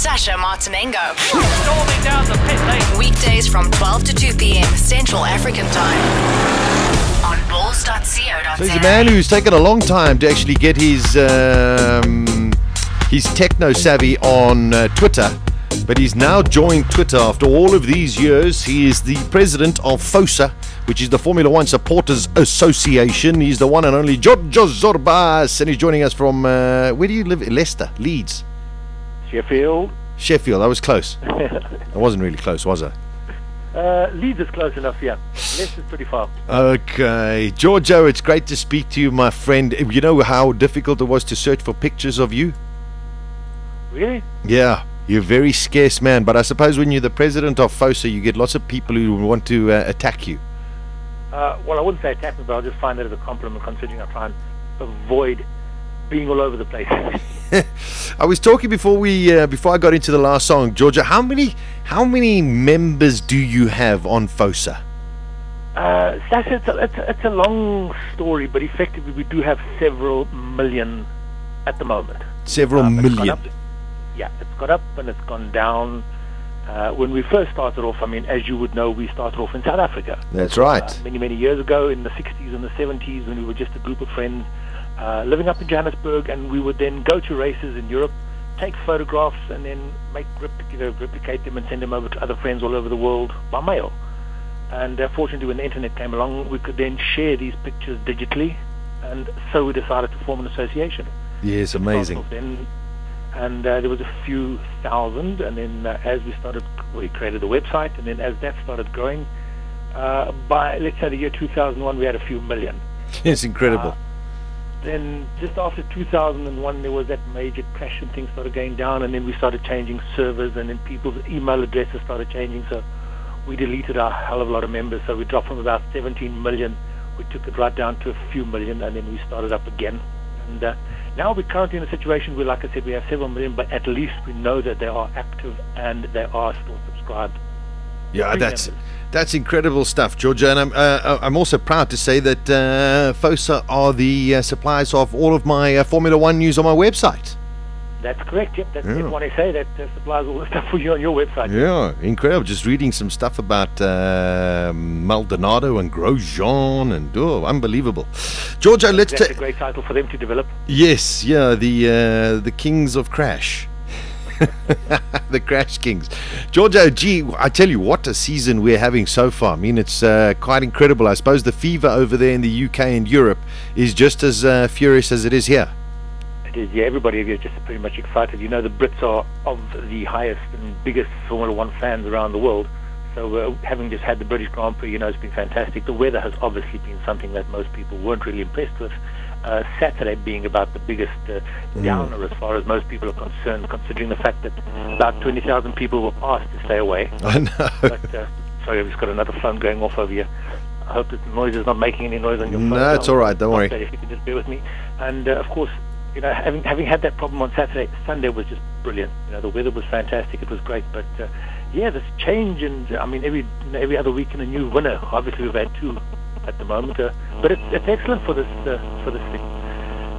Sasha Martinengo. Storming down the pit lane. Weekdays from 12 to 2 p.m. Central African Time. On balls.co.za. So he's a man who's taken a long time to actually get his techno savvy on Twitter, but he's now joined Twitter after all of these years. He is the president of FOSA, which is the Formula One Supporters Association. He's the one and only Georgio Zorbas, and he's joining us from, where do you live? Leicester, Leeds. Sheffield. Sheffield, I was close. I wasn't really close, was I? Leeds is close enough, yeah. Leicester's pretty far. Okay. Georgio, it's great to speak to you, my friend. You know how difficult it was to search for pictures of you? Really? Yeah. You're a very scarce man, but I suppose when you're the president of FOSA, you get lots of people who want to attack you. Well, I wouldn't say attack me, but I'll just find that as a compliment, considering I try and avoid being all over the place. I was talking before I got into the last song, Georgia. How many members do you have on FOSA? Sasha, it's a long story, but effectively we do have several million at the moment. Several million. Yeah, it's got up and it's gone down. When we first started off, I mean, as you would know, we started off in South Africa. That's right. Many years ago, in the 60s and the 70s, when we were just a group of friends living up in Johannesburg, and we would then go to races in Europe, take photographs, and then replicate them and send them over to other friends all over the world by mail. And fortunately, when the internet came along, we could then share these pictures digitally, and so we decided to form an association. Yes, amazing. And there was a few thousand, and then as we created the website, and then as that started growing, by let's say the year 2001, we had a few million. It's incredible. Then just after 2001, there was that major crash and things started going down, and then we started changing servers, and then people's email addresses started changing, so we deleted a hell of a lot of members. So we dropped from about 17 million, we took it right down to a few million, and then we started up again. And now we're currently in a situation where, like I said, we have several million, but at least we know that they are active and they are still subscribed. Yeah, that's incredible stuff, Georgia. And I'm also proud to say that FOSA are the suppliers of all of my Formula One news on my website. That's correct, yep. That's what I say, that supplies all the stuff for you on your website. Yeah, incredible. Just reading some stuff about Maldonado and Grosjean, and unbelievable. Georgia, that's a great title for them to develop. Yes, yeah, the Kings of Crash. The Crash Kings. Georgia, gee, I tell you, what a season we're having so far. I mean, it's quite incredible. I suppose the fever over there in the UK and Europe is just as furious as it is here. It is, yeah. Everybody here is just pretty much excited. You know, the Brits are of the highest and biggest Formula One fans around the world. So having just had the British Grand Prix, you know, it's been fantastic. The weather has obviously been something that most people weren't really impressed with. Saturday being about the biggest downer as far as most people are concerned, considering the fact that about 20,000 people were asked to stay away. I know. But, sorry, I've just got another phone going off over here. I hope that the noise is not making any noise on your phone. No, it's all right. Don't worry. If you could just bear with me. And of course, you know, having had that problem on Saturday, Sunday was just brilliant. You know, the weather was fantastic. It was great. But yeah, this change, and I mean, every other weekend a new winner. Obviously, we've had two at the moment, but it's excellent for this thing.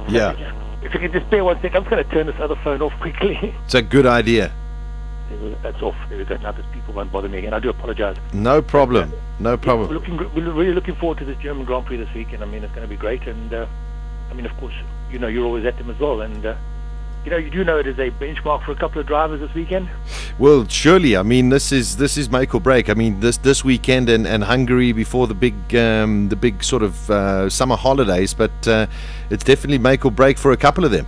Yeah. If you can just bear 1 second, I'm just going to turn this other phone off quickly. It's a good idea. That's off. There we go. Now these people won't bother me again. I do apologize. No problem. No problem. We're really looking forward to this German Grand Prix this weekend. I mean, it's going to be great, and I mean, of course, you know, you're always at them as well, and you know, you do know it is a benchmark for a couple of drivers this weekend. Well, surely. I mean, this is make or break. I mean, this weekend and Hungary before the big sort of summer holidays, but it's definitely make or break for a couple of them.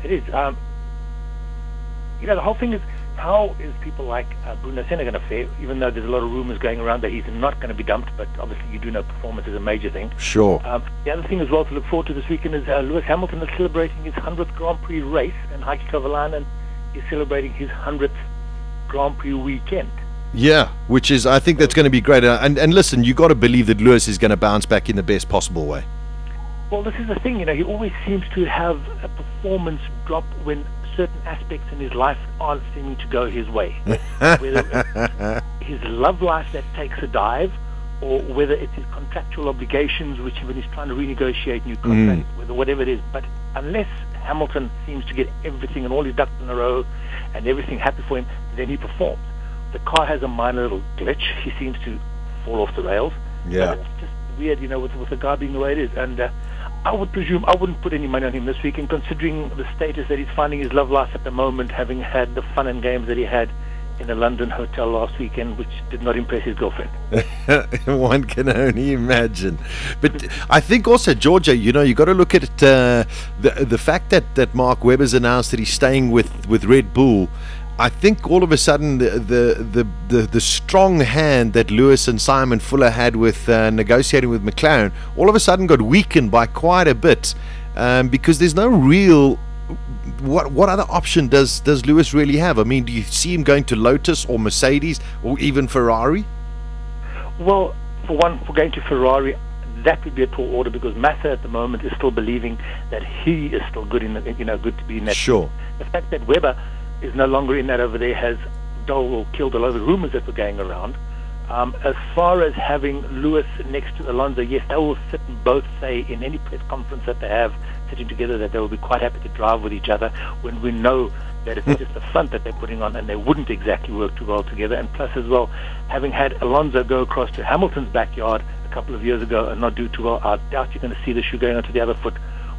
It is. You know, the whole thing is, how is people like Bruno Senna going to fare, even though there's a lot of rumors going around that he's not going to be dumped, but obviously you do know performance is a major thing. Sure. The other thing as well to look forward to this weekend is Lewis Hamilton is celebrating his 100th Grand Prix race, and Heikki Kovalainen is celebrating his 100th Grand Prix weekend. Yeah, which is, I think that's going to be great. And listen, you got to believe that Lewis is going to bounce back in the best possible way. Well, this is the thing, you know, he always seems to have a performance drop when certain aspects in his life aren't seeming to go his way. Whether his love life that takes a dive, or whether it's his contractual obligations, which when he's trying to renegotiate new contracts, whatever it is. But unless Hamilton seems to get everything and all his ducks in a row and everything happy for him, then he performs. The car has a minor little glitch. He seems to fall off the rails. Yeah. But it's just weird, with the guy being the way it is. And I would presume I wouldn't put any money on him this weekend, considering the status that he's finding his love life at the moment, having had the fun and games that he had in a London hotel last weekend, which did not impress his girlfriend. One can only imagine. But I think also, Georgia, you got to look at the fact that Mark Webber's announced that he's staying with Red Bull. I think all of a sudden the strong hand that Lewis and Simon Fuller had with negotiating with McLaren all of a sudden got weakened by quite a bit, because there's no real. What other option does Lewis really have? I mean, do you see him going to Lotus or Mercedes or even Ferrari? Well, for going to Ferrari, that would be a tall order, because Massa at the moment is still believing that he is still good good to be in that. Sure. Team. The fact that Webber is no longer in that over there has killed a lot of the rumors that were going around. As far as having Lewis next to Alonso, yes, they will sit and both say in any press conference that they have sitting together that they will be quite happy to drive with each other, when we know that it's just a front that they're putting on and they wouldn't exactly work too well together. And plus as well, having had Alonso go across to Hamilton's backyard a couple of years ago and not do too well, I doubt you're going to see the shoe going onto the other foot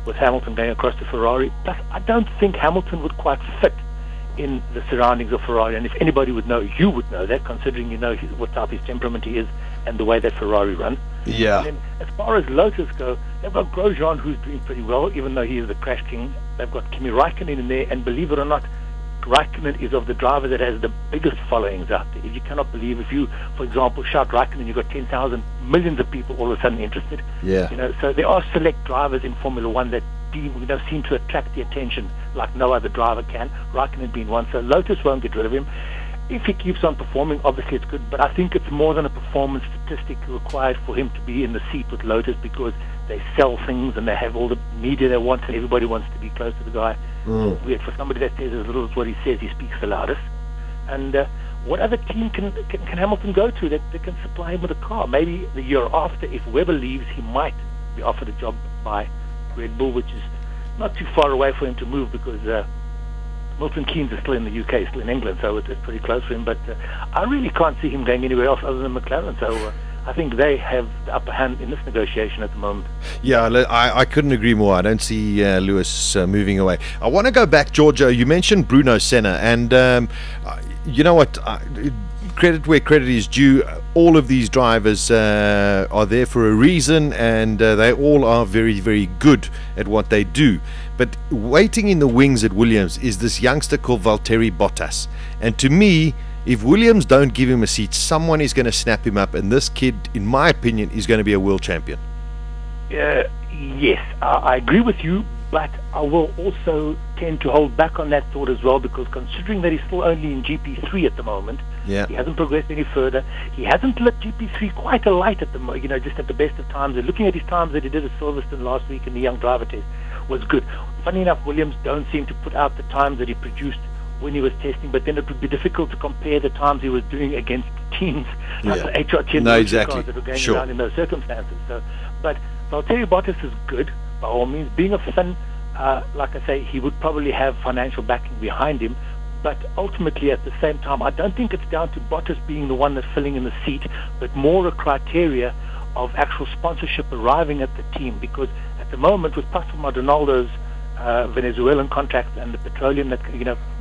with Hamilton going across to Ferrari. Plus, I don't think Hamilton would quite fit in the surroundings of Ferrari, and if anybody would know, you would know that, considering what type of his temperament he is and the way that Ferrari runs. Yeah. And then as far as Lotus go, they've got Grosjean, who's doing pretty well, even though he is the crash king. They've got Kimi Raikkonen in there, and believe it or not, Raikkonen is of the driver that has the biggest followings out there. If you cannot believe, if you, for example, shout Raikkonen, you've got 10,000, millions of people all of a sudden interested. Yeah. So there are select drivers in Formula One that seem to attract the attention like no other driver can, Raikkonen being one. So Lotus won't get rid of him. If he keeps on performing, obviously it's good, but I think it's more than a performance statistic required for him to be in the seat with Lotus, because they sell things and they have all the media they want and everybody wants to be close to the guy. It's weird. For somebody that says as little as what he says, he speaks the loudest. And what other team can Hamilton go to that can supply him with a car? Maybe the year after, if Webber leaves, he might be offered a job by Red Bull, which is not too far away for him to move, because Milton Keynes is still in the UK, still in England, so it's pretty close for him. But I really can't see him going anywhere else other than McLaren. So I think they have the upper hand in this negotiation at the moment. Yeah, I couldn't agree more. I don't see Lewis moving away. I want to go back, Georgia. You mentioned Bruno Senna, and you know what? Credit where credit is due. All of these drivers are there for a reason, and they all are very, very good at what they do. But waiting in the wings at Williams is this youngster called Valtteri Bottas. And to me, if Williams don't give him a seat, someone is going to snap him up. And this kid, in my opinion, is going to be a world champion. Yes, I agree with you, but I will also tend to hold back on that thought as well, because considering that he's still only in GP3 at the moment, yeah, he hasn't progressed any further. He hasn't lit GP3 quite a light at the just at the best of times. And looking at his times that he did at Silverstone last week in the young driver test was good. Funny enough, Williams don't seem to put out the times that he produced when he was testing, but then it would be difficult to compare the times he was doing against teams like the HRT cars that were going around in those circumstances. So, but Valtteri Bottas is good by all means. Being a Finn, like I say, he would probably have financial backing behind him. But ultimately, at the same time, I don't think it's down to Bottas being the one that's filling in the seat, but more a criteria of actual sponsorship arriving at the team. Because at the moment, with Pastor Maldonado's Venezuelan contract and the petroleum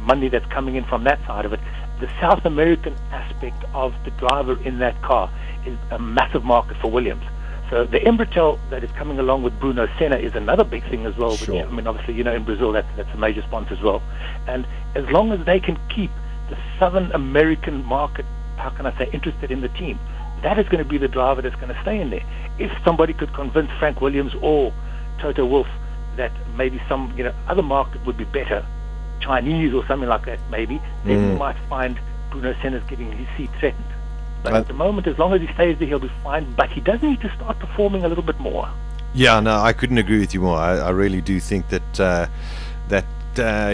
money that's coming in from that side of it, the South American aspect of the driver in that car is a massive market for Williams. So the Embratel that is coming along with Bruno Senna is another big thing as well. Sure. Which, I mean, obviously, in Brazil, that's a major sponsor as well. And as long as they can keep the Southern American market, how can I say, interested in the team, that is going to be the driver that's going to stay in there. If somebody could convince Frank Williams or Toto Wolff that maybe some other market would be better, Chinese or something like that maybe, then we might find Bruno Senna's getting his seat threatened. But at the moment, as long as he stays there, he'll be fine. But he does need to start performing a little bit more. Yeah, no, I couldn't agree with you more. I really do think that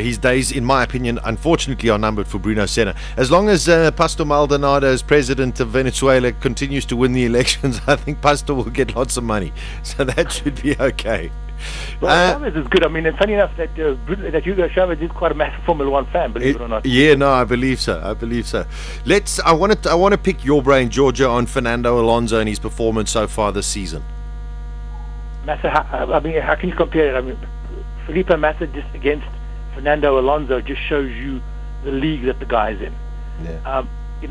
his days, in my opinion, unfortunately are numbered for Bruno Senna. As long as Pastor Maldonado, as president of Venezuela, continues to win the elections, I think Pastor will get lots of money. So that should be okay. Well, Chavez is good. I mean, and funny enough that Hugo Chavez is quite a massive Formula One fan, believe it or not. Yeah, no, I believe so. I want to pick your brain, Georgia, on Fernando Alonso and his performance so far this season. Massa, how can you compare it? I mean, Felipe Massa just against Fernando Alonso just shows you the league that the guy's in. Yeah.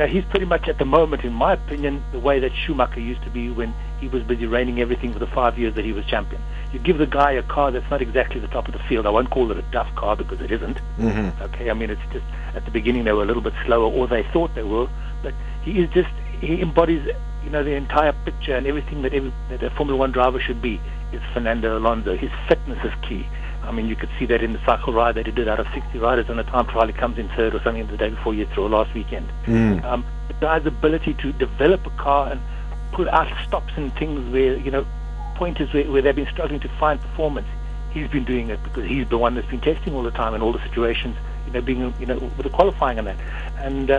He's pretty much at the moment, in my opinion, the way that Schumacher used to be when he was busy reigning everything for the 5 years that he was champion. You give the guy a car that's not exactly the top of the field. I won't call it a duff car because it isn't. Mm-hmm. Okay, I mean, it's just at the beginning they were a little bit slower, or they thought they were, but he embodies, the entire picture and everything that a Formula One driver should be is Fernando Alonso. His fitness is key. I mean, you could see that in the cycle ride that he did out of 60 riders, and the time trial he comes in third or something the day before Yethro or last weekend. The guy's ability to develop a car and put out stops and things where, pointers where they've been struggling to find performance. He's been doing it because he's the one that's been testing all the time in all the situations, being, with the qualifying and that. And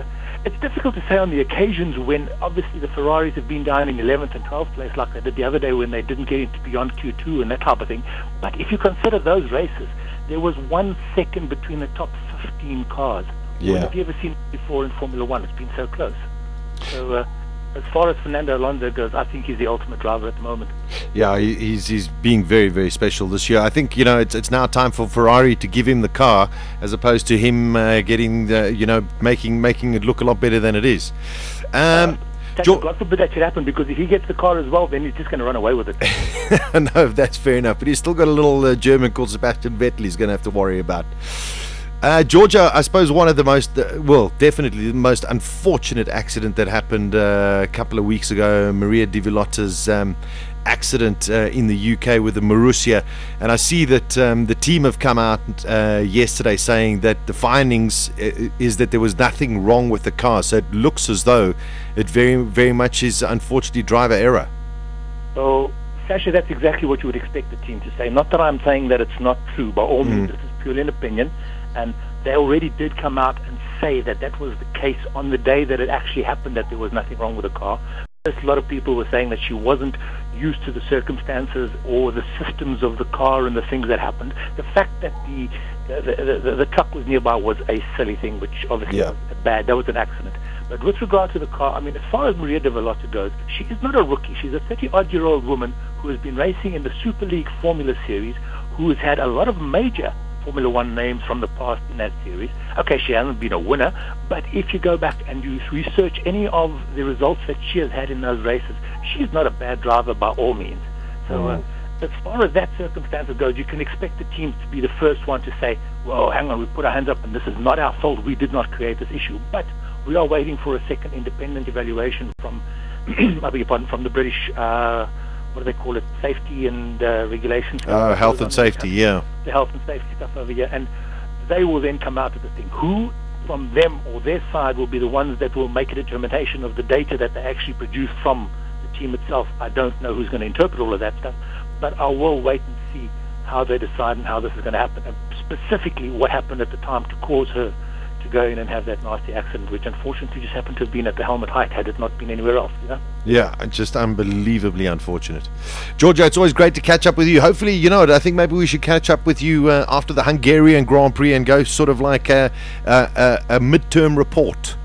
it's difficult to say on the occasions when obviously the Ferraris have been down in 11th and 12th place like they did the other day when they didn't get into beyond Q2 and that type of thing. But if you consider those races, there was 1 second between the top 15 cars. Yeah. When have you ever seen it before in Formula One? It's been so close. So as far as Fernando Alonso goes, I think he's the ultimate driver at the moment. Yeah, he's being very, very special this year. I think it's now time for Ferrari to give him the car as opposed to him getting making it look a lot better than it is. God forbid that should happen, because if he gets the car as well, then he's just going to run away with it. No, that's fair enough. But he's still got a little German called Sebastian Vettel he's going to have to worry about. Georgia, I suppose one of the most, definitely the most unfortunate accident that happened a couple of weeks ago, Maria Di Villotta's accident in the UK with the Marussia. And I see that the team have come out yesterday saying that the findings is that there was nothing wrong with the car. So it looks as though it very, very much is unfortunately driver error. So, Sasha, that's exactly what you would expect the team to say. Not that I'm saying that it's not true. By all means, this is purely an opinion. And they already did come out and say that that was the case on the day that it actually happened, that there was nothing wrong with the car. A lot of people were saying that she wasn't used to the circumstances or the systems of the car and the things that happened. The fact that the truck was nearby was a silly thing, which obviously was bad. That was an accident. But with regard to the car, I mean, as far as Maria Di Villotta goes, she is not a rookie. She's a 30-odd-year-old woman who has been racing in the Super League Formula Series, who has had a lot of major Formula One names from the past in that series. Okay, she hasn't been a winner, but if you go back and you research any of the results that she has had in those races, she's not a bad driver by all means. So as far as that circumstance goes, you can expect the teams to be the first one to say, well, hang on, we put our hands up and this is not our fault, we did not create this issue. But we are waiting for a second independent evaluation from from the British what do they call it, safety and regulation stuff. Health and safety, the health and safety stuff over here, and they will then come out with the thing. Who from them or their side will be the ones that will make a determination of the data that they actually produce from the team itself? I don't know who's going to interpret all of that stuff, but I will wait and see how they decide and how this is going to happen, and specifically what happened at the time to cause her to go in and have that nasty accident, which unfortunately just happened to have been at the helmet height had it not been anywhere else, Yeah, just unbelievably unfortunate. Georgia, it's always great to catch up with you. Hopefully, I think maybe we should catch up with you after the Hungarian Grand Prix and go sort of like a midterm report.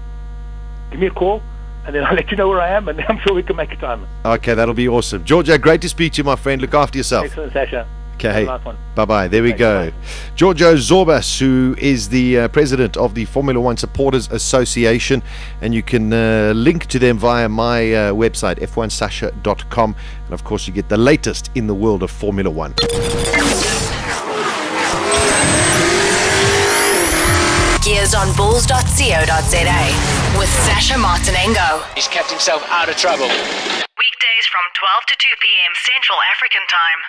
Give me a call and then I'll let you know where I am, and I'm sure we can make a time. Okay, that'll be awesome. Georgia, great to speak to you, my friend. Look after yourself. Excellent, Sasha. Okay, bye-bye. There we go. Georgio Zorbas, who is the president of the Formula One Supporters Association, and you can link to them via my website, f1sasha.com, and of course you get the latest in the world of Formula One. Gears on bulls.co.za with Sasha Martinengo. He's kept himself out of trouble. Weekdays from 12 to 2 p.m. Central African Time.